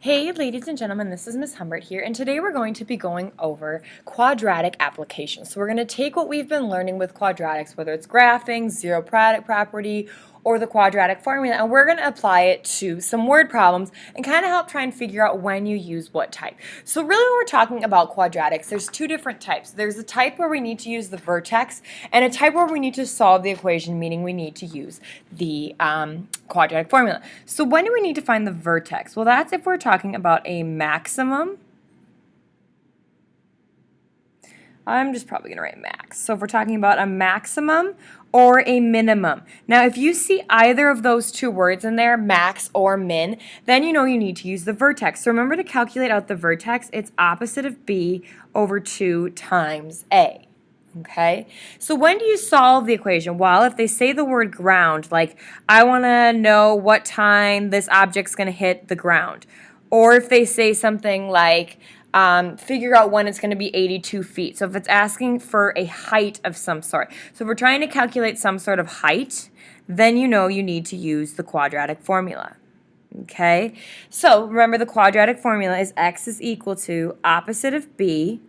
Hey ladies and gentlemen, this is Miss Humbert here, and today we're going to be going over quadratic applications. So we're going to take what we've been learning with quadratics, whether it's graphing, zero product property, or the quadratic formula, and we're going to apply it to some word problems and kind of help try and figure out when you use what type. So really when we're talking about quadratics, there's two different types. There's a type where we need to use the vertex and a type where we need to solve the equation, meaning we need to use the quadratic formula. So when do we need to find the vertex? Well, that's if we're talking about a maximum. I'm just probably going to write max. So if we're talking about a maximum or a minimum. Now, if you see either of those two words in there, max or min, then you know you need to use the vertex. So remember to calculate out the vertex. It's opposite of b over 2 times a. Okay, so when do you solve the equation? Well, if they say the word ground, like I want to know what time this object's going to hit the ground. Or if they say something like figure out when it's going to be 82 feet. So if it's asking for a height of some sort. So if we're trying to calculate some sort of height, then you know you need to use the quadratic formula. Okay, so remember the quadratic formula is x is equal to opposite of b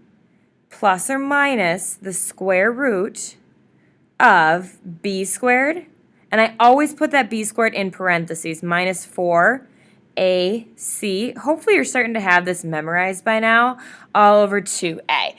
plus or minus the square root of b squared, and I always put that b squared in parentheses, minus 4ac. Hopefully you're starting to have this memorized by now, all over 2a.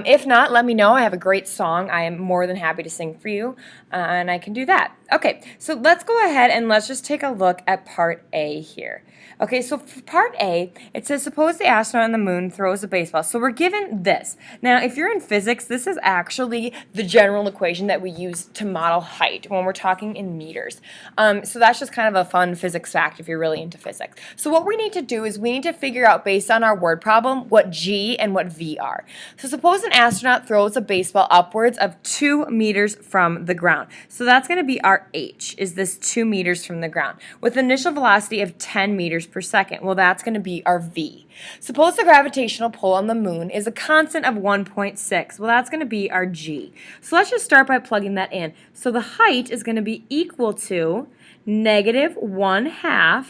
If not, let me know. I have a great song I am more than happy to sing for you, and I can do that. Okay, so let's go ahead and let's just take a look at part A here. Okay, so for part A, it says, suppose the astronaut on the moon throws a baseball. So we're given this. Now, if you're in physics, this is actually the general equation that we use to model height when we're talking in meters. So that's just kind of a fun physics fact if you're really into physics. So what we need to do is we need to figure out, based on our word problem, what G and what V are. So suppose an astronaut throws a baseball upwards of 2 meters from the ground. So that's going to be our H, is this 2 meters from the ground, with initial velocity of 10 meters per second. Well, that's going to be our V. Suppose the gravitational pull on the moon is a constant of 1.6. Well, that's going to be our G. So let's just start by plugging that in. So the height is going to be equal to negative 1/2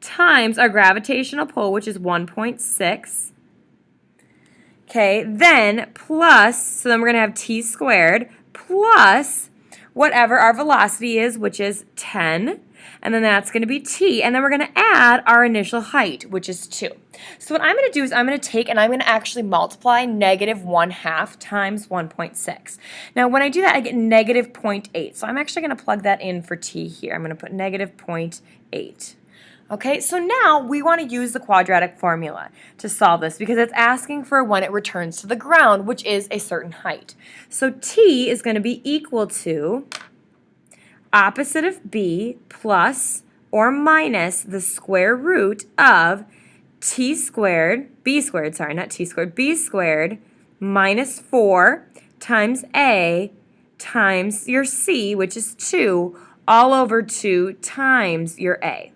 times our gravitational pull, which is 1.6. Okay, then plus, so then we're going to have t squared, plus whatever our velocity is, which is 10, and then that's going to be t, and then we're going to add our initial height, which is 2. So what I'm going to do is I'm going to take and I'm going to actually multiply negative 1/2 times 1.6. Now when I do that, I get negative 0.8, so I'm actually going to plug that in for t here. I'm going to put negative 0.8. Okay, so now we want to use the quadratic formula to solve this because it's asking for when it returns to the ground, which is a certain height. So t is going to be equal to opposite of b plus or minus the square root of b squared, b squared minus 4 times a times your c, which is 2, all over 2 times your a.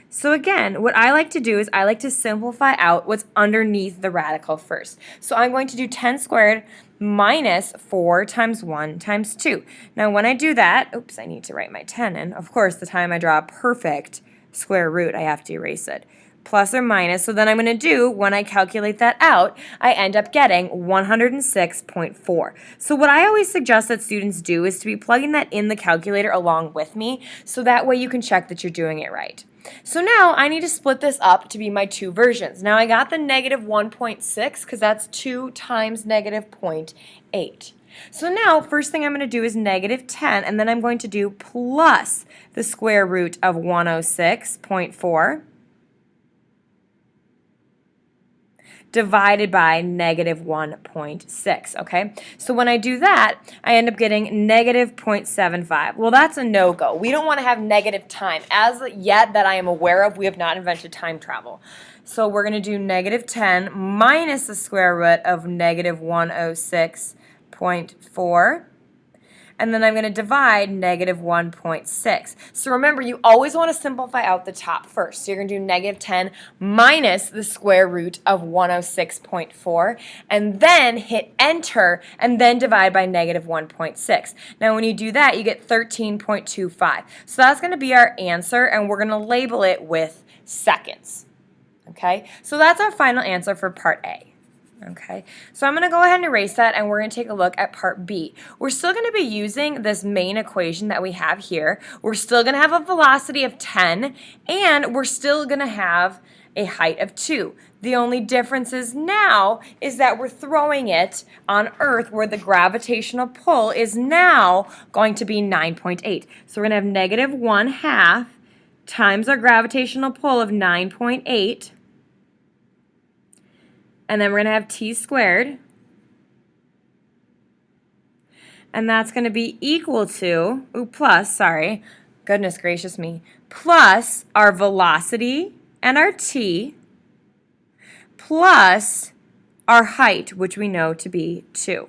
So again, what I like to do is I like to simplify out what's underneath the radical first. So I'm going to do 10 squared minus 4 times 1 times 2. Now when I do that, oops, I need to write my 10 in. Of course, the time I draw a perfect square root, I have to erase it. Plus or minus, so then I'm going to do, when I calculate that out, I end up getting 106.4. So what I always suggest that students do is to be plugging that in the calculator along with me, so that way you can check that you're doing it right. So now I need to split this up to be my two versions. Now I got the negative 1.6 because that's 2 times negative 0.8. So now first thing I'm going to do is negative 10, and then I'm going to do plus the square root of 106.4 divided by negative 1.6, okay? So when I do that, I end up getting negative 0.75. Well, that's a no-go. We don't want to have negative time. As yet that I am aware of, we have not invented time travel. So we're going to do negative 10 minus the square root of negative 106.4. And then I'm going to divide negative 1.6. So remember, you always want to simplify out the top first. So you're going to do negative 10 minus the square root of 106.4, and then hit enter, and then divide by negative 1.6. Now when you do that, you get 13.25. So that's going to be our answer, and we're going to label it with seconds. Okay, so that's our final answer for part A. Okay, so I'm going to go ahead and erase that, and we're going to take a look at part B. We're still going to be using this main equation that we have here. We're still going to have a velocity of 10, and we're still going to have a height of 2. The only difference is now is that we're throwing it on Earth where the gravitational pull is now going to be 9.8. So we're going to have negative 1/2 times our gravitational pull of 9.8. And then we're going to have t squared. And that's going to be equal to, goodness gracious me, plus our velocity and our t, plus our height, which we know to be 2.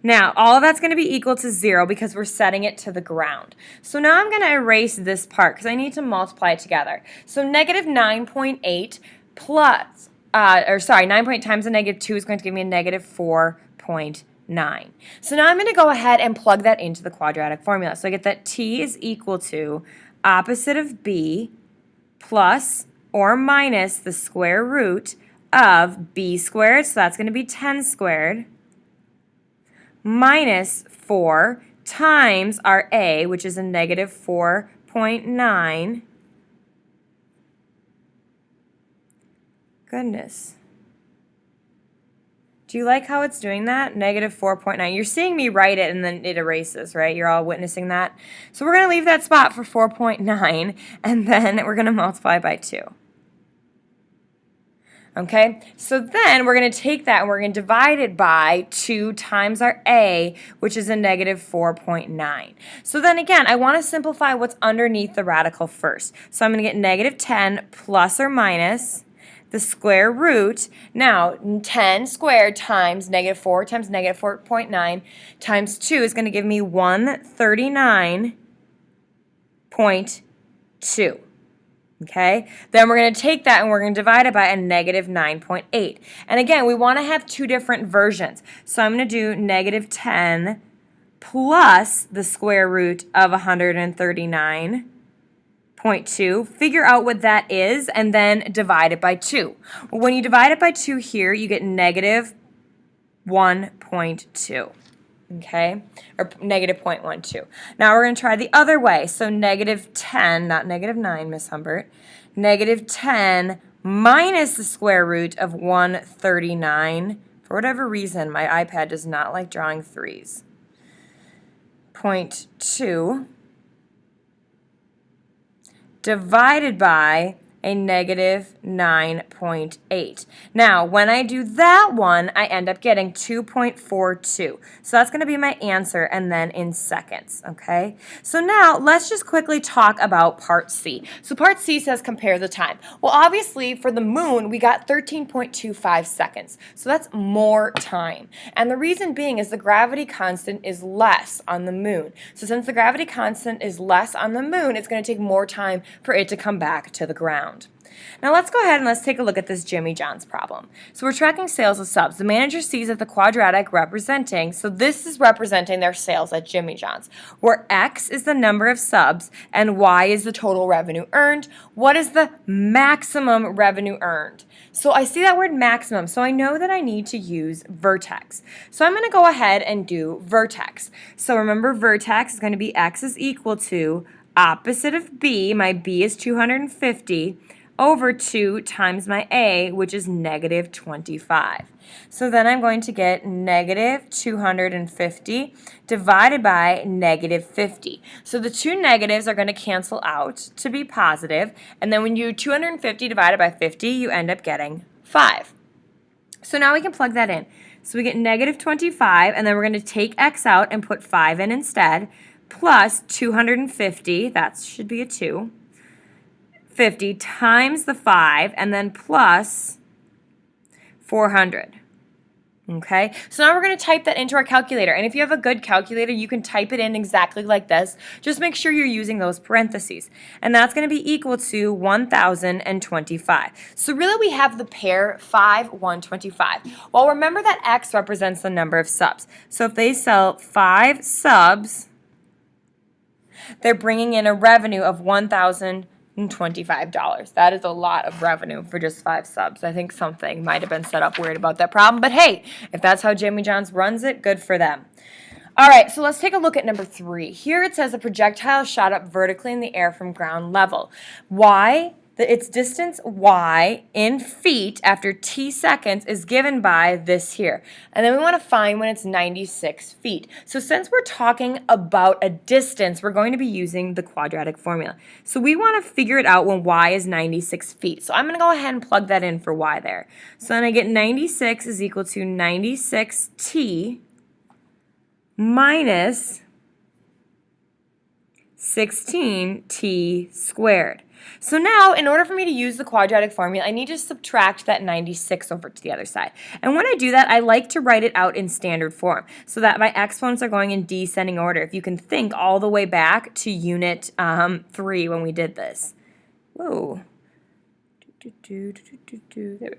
Now, all of that's going to be equal to 0 because we're setting it to the ground. So now I'm going to erase this part because I need to multiply it together. So negative 9.8 plus, 9.8 times a negative 2 is going to give me a negative 4.9. So now I'm going to go ahead and plug that into the quadratic formula. So I get that t is equal to opposite of b plus or minus the square root of b squared, so that's going to be 10 squared, minus 4 times our a, which is a negative 4.9. Goodness. Do you like how it's doing that? Negative 4.9. You're seeing me write it and then it erases, right? You're all witnessing that. So we're going to leave that spot for 4.9 and then we're going to multiply by 2. Okay, so then we're going to take that and we're going to divide it by 2 times our a, which is a negative 4.9. So then again, I want to simplify what's underneath the radical first. So I'm going to get negative 10 plus or minus the square root. Now, 10 squared times negative 4 times negative 4.9 times 2 is going to give me 139.2. Okay, then we're going to take that and we're going to divide it by a negative 9.8. And again, we want to have two different versions. So I'm going to do negative 10 plus the square root of 139.2. Figure out what that is and then divide it by 2. Well, when you divide it by 2 here, you get negative 1.2. Okay, or negative 0.12. Now we're going to try the other way. So negative 10, not negative 9, Miss Humbert. Negative 10 minus the square root of 139. For whatever reason, my iPad does not like drawing 3s. 0.2 divided by a negative 9.8. Now, when I do that one, I end up getting 2.42. So that's going to be my answer, and then in seconds, okay? So now, let's just quickly talk about part C. So part C says compare the time. Well, obviously, for the moon, we got 13.25 seconds. So that's more time. And the reason being is the gravity constant is less on the moon. So since the gravity constant is less on the moon, it's going to take more time for it to come back to the ground. Now let's go ahead and let's take a look at this Jimmy John's problem. So we're tracking sales of subs. The manager sees that the quadratic representing, so this is representing their sales at Jimmy John's, where X is the number of subs and Y is the total revenue earned. What is the maximum revenue earned? So I see that word maximum, so I know that I need to use vertex. So I'm going to go ahead and do vertex. So remember, vertex is going to be X is equal to opposite of B, my B is 250, over 2 times my A, which is negative 25. So then I'm going to get negative 250 divided by negative 50. So the two negatives are going to cancel out to be positive, and then when you do 250 divided by 50, you end up getting 5. So now we can plug that in. So we get negative 25, and then we're going to take X out and put 5 in instead, plus 250, that should be a 2, 50 times the 5, and then plus 400. Okay, so now we're going to type that into our calculator. And if you have a good calculator, you can type it in exactly like this. Just make sure you're using those parentheses. And that's going to be equal to 1,025. So really we have the pair 5, 125. Well, remember that X represents the number of subs. So if they sell 5 subs, They're bringing in a revenue of $1,025. That is a lot of revenue for just 5 subs. I think something might have been set up weird about that problem. But hey, if that's how Jimmy John's runs it, good for them. All right, so let's take a look at number 3. Here it says a projectile shot up vertically in the air from ground level. Why? Its distance y in feet after t seconds is given by this here. And then we want to find when it's 96 feet. So since we're talking about a distance, we're going to be using the quadratic formula. So we want to figure it out when y is 96 feet. So I'm going to go ahead and plug that in for y there. So then I get 96 is equal to 96t minus 16t squared. So now, in order for me to use the quadratic formula, I need to subtract that 96 over to the other side. And when I do that, I like to write it out in standard form so that my exponents are going in descending order. If you can think all the way back to unit 3 when we did this. Whoa. There we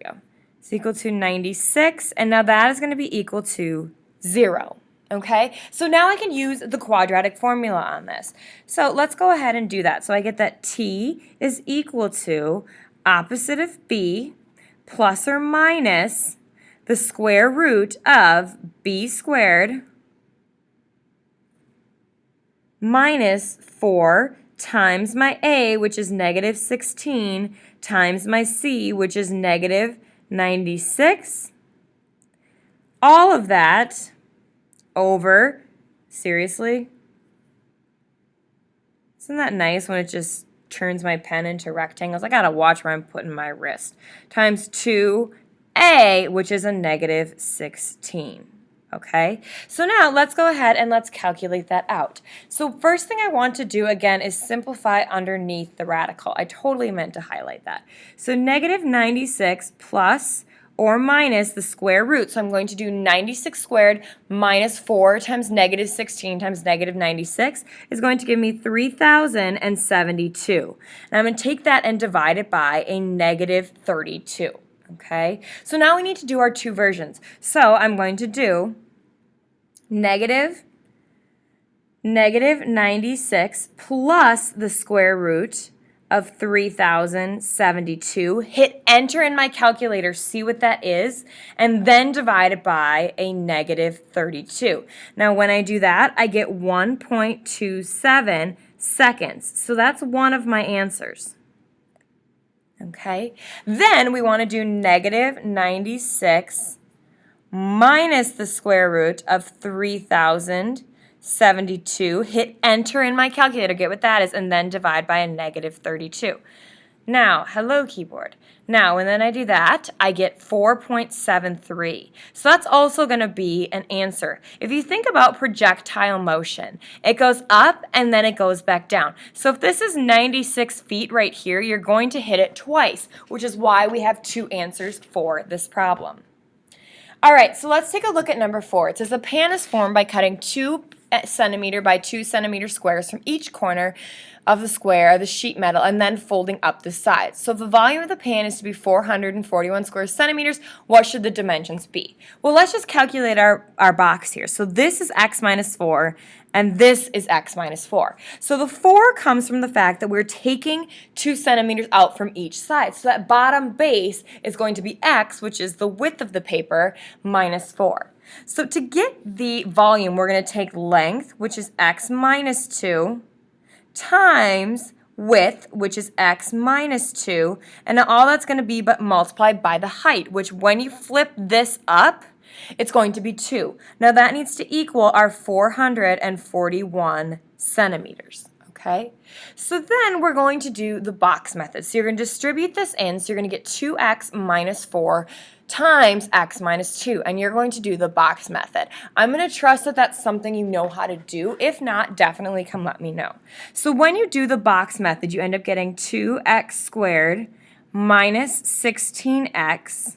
go. It's equal to 96, and now that is going to be equal to 0. Okay, so now I can use the quadratic formula on this. So let's go ahead and do that. So I get that t is equal to opposite of b plus or minus the square root of b squared minus 4 times my a, which is negative 16, times my c, which is negative 96. All of that over, seriously? Isn't that nice when it just turns my pen into rectangles? I gotta watch where I'm putting my wrist. Times 2a, which is a negative 16. Okay, so now let's go ahead and let's calculate that out. So first thing I want to do again is simplify underneath the radical. I totally meant to highlight that. So negative 96 plus or minus the square root. So I'm going to do 96 squared minus 4 times negative 16 times negative 96 is going to give me 3,072. And I'm going to take that and divide it by a negative 32. Okay, so now we need to do our two versions. So I'm going to do negative 96 plus the square root of 3,072. Hit enter in my calculator, see what that is, and then divide it by a negative 32. Now when I do that, I get 1.27 seconds. So that's one of my answers. Okay, then we want to do negative 96 minus the square root of 3,072. Hit enter in my calculator, get what that is, and then divide by a negative 32. Now, hello keyboard. Now, and then I do that, I get 4.73. So that's also going to be an answer. If you think about projectile motion, it goes up and then it goes back down. So if this is 96 feet right here, you're going to hit it twice, which is why we have two answers for this problem. All right, so let's take a look at number 4. It says a pan is formed by cutting 2 centimeter by 2 centimeter squares from each corner of the square of the sheet metal and then folding up the sides. So if the volume of the pan is to be 441 square centimeters, what should the dimensions be? Well, let's just calculate our box here. So this is x minus 4 and this is x minus 4. So the 4 comes from the fact that we're taking 2 centimeters out from each side. So that bottom base is going to be x, which is the width of the paper, minus 4. So to get the volume, we're going to take length, which is x minus 2, times width, which is x minus 2, and now all that's going to be but multiplied by the height, which when you flip this up, it's going to be 2. Now that needs to equal our 441 centimeters. Okay, so then we're going to do the box method. So you're going to distribute this in, so you're going to get 2x minus 4 times x minus 2, and you're going to do the box method. I'm going to trust that that's something you know how to do. If not, definitely come let me know. So when you do the box method, you end up getting 2x squared minus 16x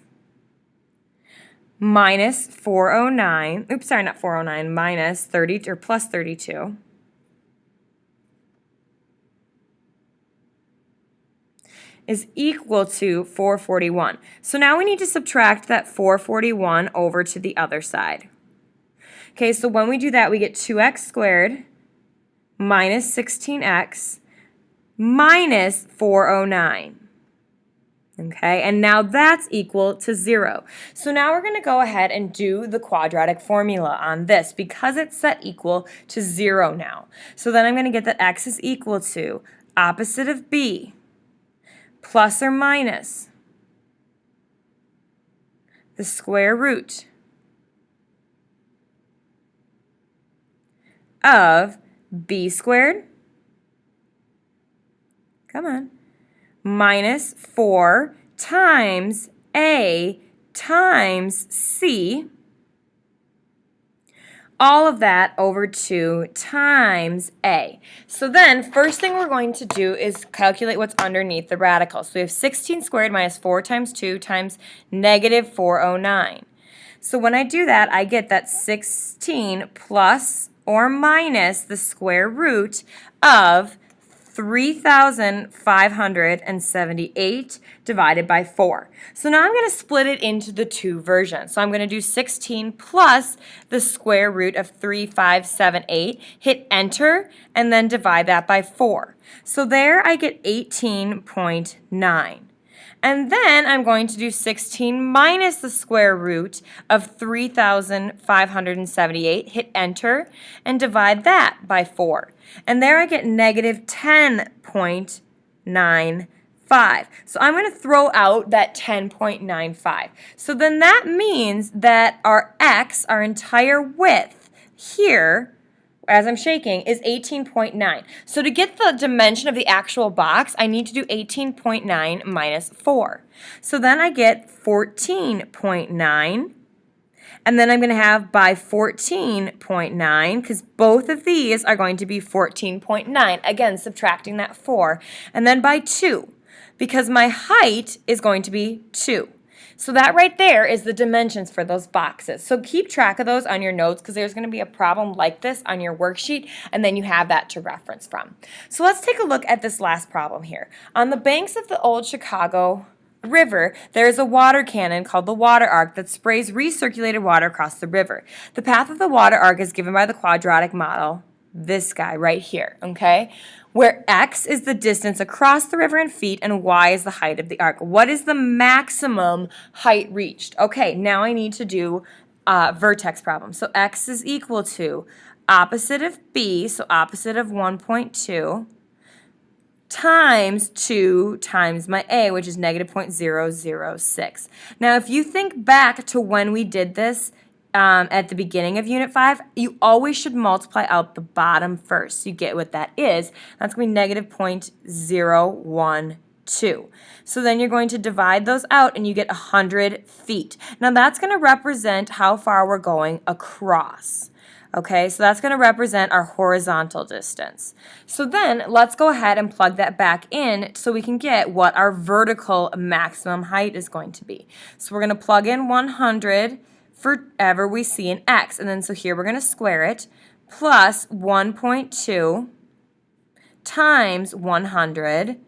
minus 409, oops, sorry, not 409, minus 30, or plus 32. Is equal to 441. So now we need to subtract that 441 over to the other side. Okay, so when we do that, we get 2x squared minus 16x minus 409. Okay, and now that's equal to 0. So now we're going to go ahead and do the quadratic formula on this because it's set equal to 0 now. So then I'm going to get that x is equal to opposite of b plus or minus the square root of b squared, come on, minus 4 times a times c, all of that over 2 times a. So then, first thing we're going to do is calculate what's underneath the radical. So we have 16 squared minus 4 times 2 times negative 409. So when I do that, I get that 16 plus or minus the square root of 3,578 divided by 4. So now I'm going to split it into the two versions. So I'm going to do 16 plus the square root of 3,578, hit enter, and then divide that by 4. So there I get 18.9. And then I'm going to do 16 minus the square root of 3,578, hit enter, and divide that by 4. And there I get negative 10.95. So I'm going to throw out that 10.95. So then that means that our x, our entire width here, as I'm shaking, is 18.9. So to get the dimension of the actual box, I need to do 18.9 minus 4. So then I get 14.9. And then I'm going to have by 14.9, because both of these are going to be 14.9. Again, subtracting that 4. And then by 2, because my height is going to be 2. So that right there is the dimensions for those boxes. So keep track of those on your notes because there's going to be a problem like this on your worksheet, and then you have that to reference from. So let's take a look at this last problem here. On the banks of the old Chicago River, there is a water cannon called the water arc that sprays recirculated water across the river. The path of the water arc is given by the quadratic model, this guy right here, okay? Where x is the distance across the river in feet and y is the height of the arc. What is the maximum height reached? Okay, now I need to do vertex problem. So x is equal to opposite of b, so opposite of 1.2, times 2 times my a, which is negative 0.006. Now, if you think back to when we did this at the beginning of Unit 5, you always should multiply out the bottom first. So you get what that is. That's going to be negative 0.012. So then you're going to divide those out and you get 100 feet. Now that's going to represent how far we're going across. Okay, so that's going to represent our horizontal distance. So then let's go ahead and plug that back in so we can get what our vertical maximum height is going to be. So we're going to plug in 100 for ever we see an x. And then so here we're going to square it, plus 1.2 times 100,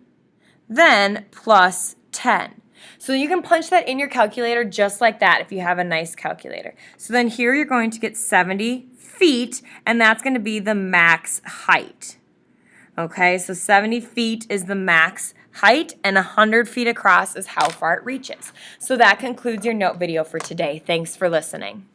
then plus 10. So you can punch that in your calculator just like that if you have a nice calculator. So then here you're going to get 70 feet, and that's going to be the max height. Okay, so 70 feet is the max height, and 100 feet across is how far it reaches. So that concludes your note video for today. Thanks for listening.